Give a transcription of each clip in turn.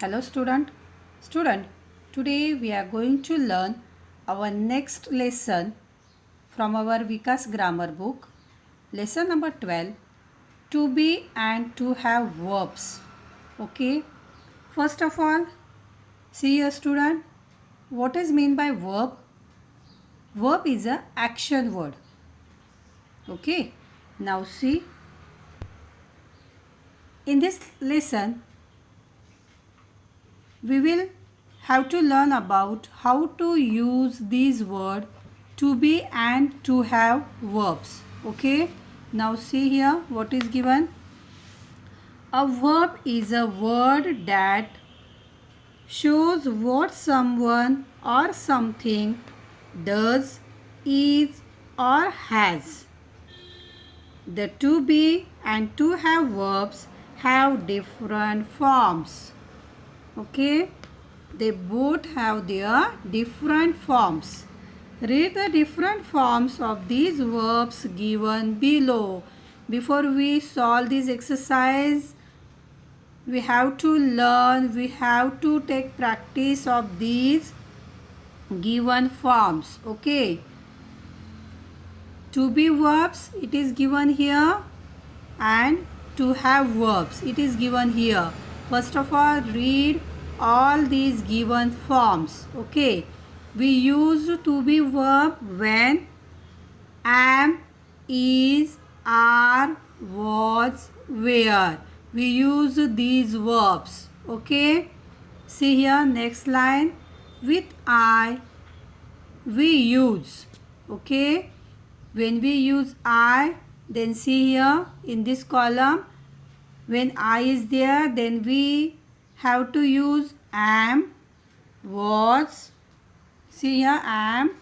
Hello student, today we are going to learn our next lesson from our Vikas grammar book. Lesson number 12, to be and to have verbs. Okay, first of all, see here student, what is mean by verb? Verb is a action word. Okay, now see, in this lesson we will have to learn about how to use these words to be and to have verbs. Okay, now see here what is given. A verb is a word that shows what someone or something does, is or has. The to be and to have verbs have different forms. Okay, they both have their different forms. Read the different forms of these verbs given below. Before we solve this exercise, we have to learn, we have to take practice of these given forms. Okay, to be verbs it is given here, and to have verbs it is given here. First of all, read all these given forms. Okay, we use to be verb when am, is, are, was, were. We use these verbs. Okay, see here next line. With I we use. Okay, when we use I, then see here in this column, when I is there, then we have to use am, was, see here am,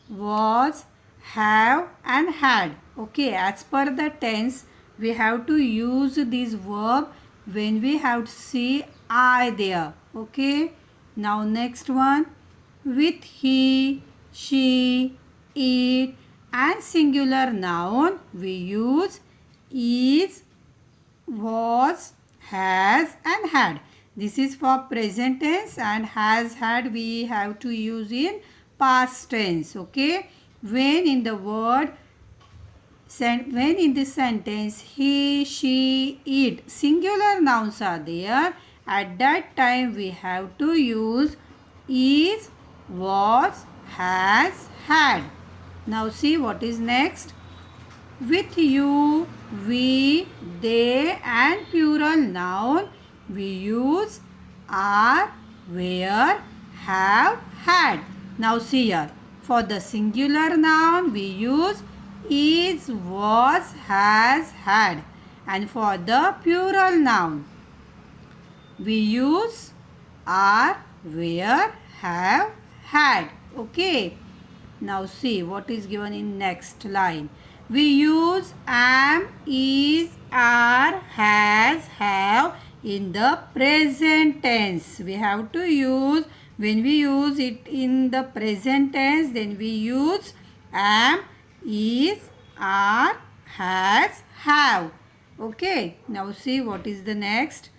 was, have and had. Okay, as per the tense we have to use this verb when we have to see I there. Okay, now next one, with he, she, it and singular noun we use is, was, has and had. This is for present tense, and has, had we have to use in past tense. Okay, when in the word, when in this sentence he, she, it singular nouns are there, at that time we have to use is, was, has, had. Now see what is next. With you, we, they and plural noun we use are, were, have, had. Now see here, for the singular noun we use is, was, has, had, and for the plural noun we use are, were, have, had. Okay, now see what is given in next line. We use am, is, are, has, have in the present tense. We have to use, when we use it in the present tense, then we use am, is, are, has, have. Okay, now see what is the next.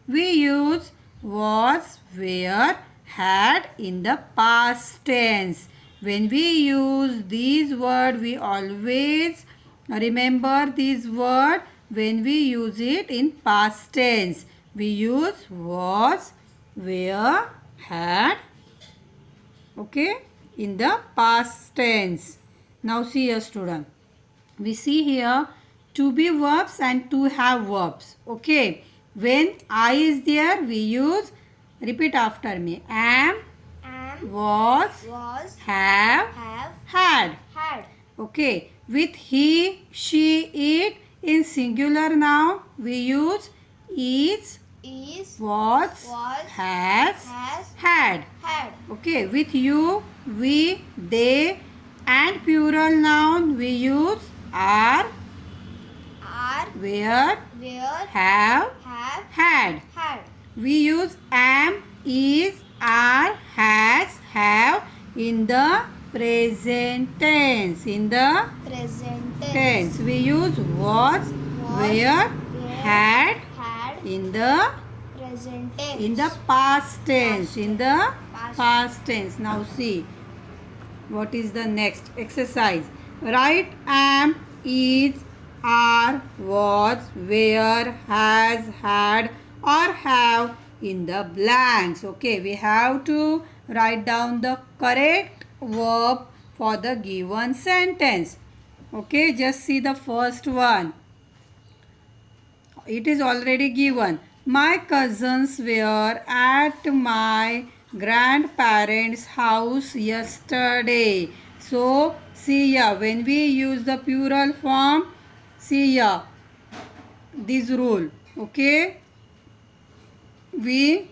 We use was, were, had in the past tense. When we use these words, we always remember this word when we use it in past tense. We use was, were, had, okay, in the past tense. Now see here student, we see here to be verbs and to have verbs. Okay, when I is there we use, repeat after me, am, was, have, had. Okay, with he, she, it in singular noun we use is, was, has, had. Okay, with you, we, they and plural noun we use are, were, have, had. We use am, is, are, has, have in the present tense. In the present tense we use was, were, had in the present tense. In the past tense. In the Past. past tense. Now see. What is the next exercise? Write am, is, are, was, were, has, had or have in the blanks. Okay, we have to write down the correct verb for the given sentence. Okay, just see the first one. It is already given. My cousins were at my grandparents' house yesterday. So, see ya, when we use the plural form, see ya, this rule. Okay, we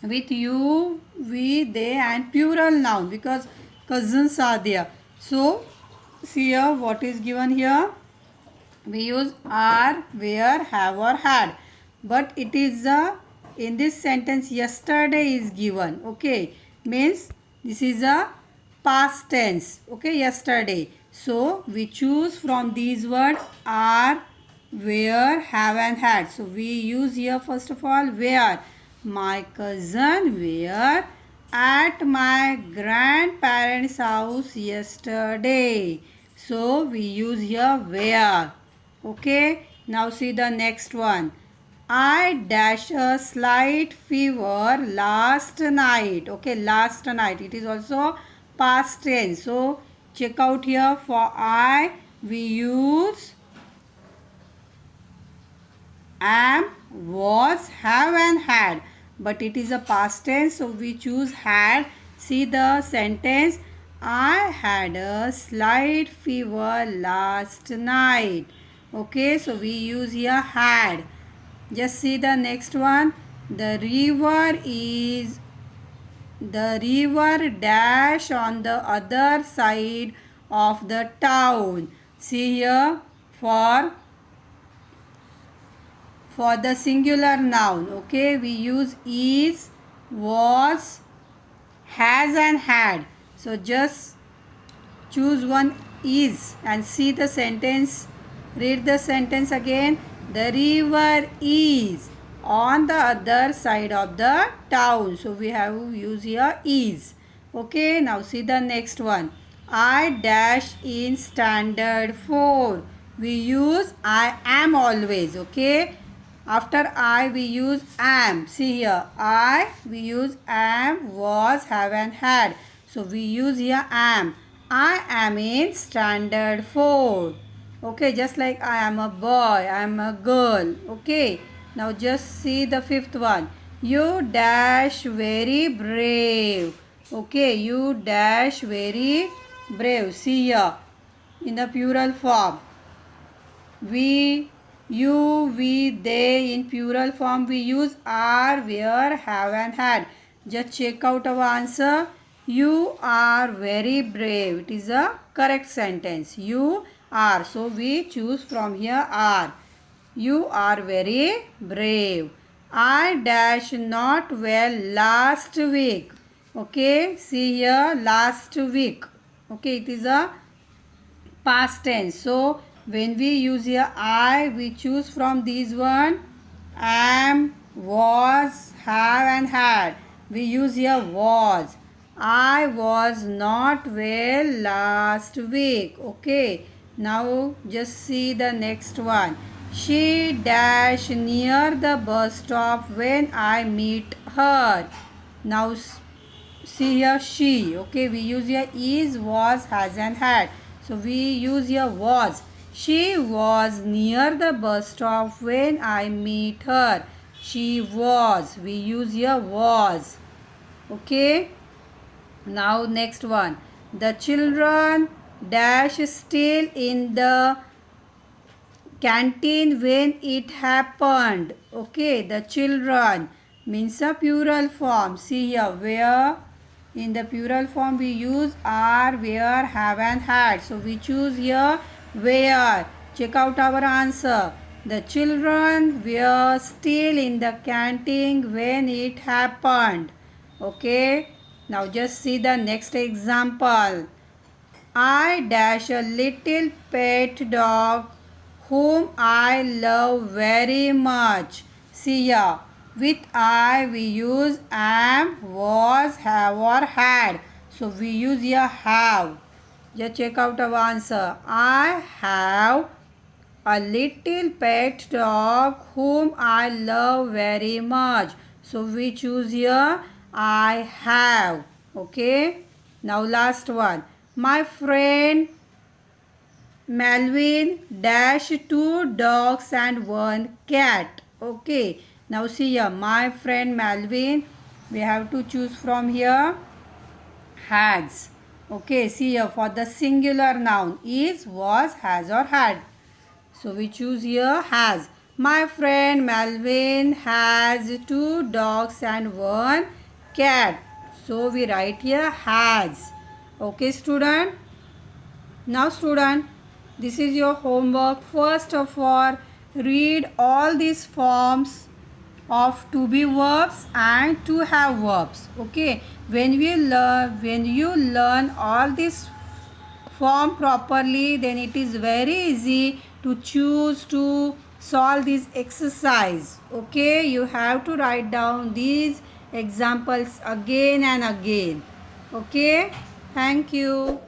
with you, we, they and plural noun because cousins are there. So, see ya, what is given here? We use are, were, have or had, but it is in this sentence yesterday is given. Okay, means this is a past tense. Okay, yesterday. So we choose from these words are, were, have and had. So we use here first of all were. My cousin were at my grandparents' house yesterday. So we use here were. Okay, now see the next one. I dash a slight fever last night. Okay, last night. It is also past tense. So check out here for I we use am, was, have and had. But it is a past tense. So we choose had. See the sentence. I had a slight fever last night. Okay, so we use here had. Just see the next one. The river dash on the other side of the town. See here for the singular noun. Okay, we use is, was, has and had. So just choose one is and see the sentence. Read the sentence again. The river is on the other side of the town. So we have to use here is. Okay, now see the next one. I dash in standard 4. We use I am always. Okay, after I we use am. See here, I we use am, was, have and had. So we use here am. I am in standard 4. Okay, just like I am a boy, I am a girl. Okay, now just see the fifth one. You dash very brave. Okay, you dash very brave. See here in the plural form. We, you, we, they. In plural form we use are, were, have and had. Just check out our answer. You are very brave. It is a correct sentence. You are. So we choose from here are. You are very brave. I dash not well last week. Okay, see here last week. Okay, it is a past tense. So when we use here I, we choose from these one am, was, have and had. We use here was. I was not well last week. Okay, now just see the next one. She dash near the bus stop when I meet her. Now see here she. Okay, we use here is, was, has and had. So we use here was. She was near the bus stop when I meet her. She was. We use here was. Okay. Now next one. The children dash still in the canteen when it happened. Okay. The children means a plural form. See here where. In the plural form we use are, were, have and had. So we choose here where. Check out our answer. The children were still in the canteen when it happened. Okay. Now just see the next example. I dash a little pet dog whom I love very much. See here. With I we use am, was, have or had. So we use here have. Just check out our answer. I have a little pet dog whom I love very much. So we choose here I have. Okay. Now last one. My friend Melvin dash 2 dogs and 1 cat. Okay. Now see here. My friend Melvin. We have to choose from here has. Okay. See here. For the singular noun is, was, has or had. So we choose here has. My friend Melvin has 2 dogs and 1 cat. So we write here has. Okay student. Now student, this is your homework. First of all, read all these forms of to be verbs and to have verbs. Okay. When you learn all this form properly, then it is very easy to choose to solve this exercise. Okay, you have to write down these examples again and again. Okay, thank you.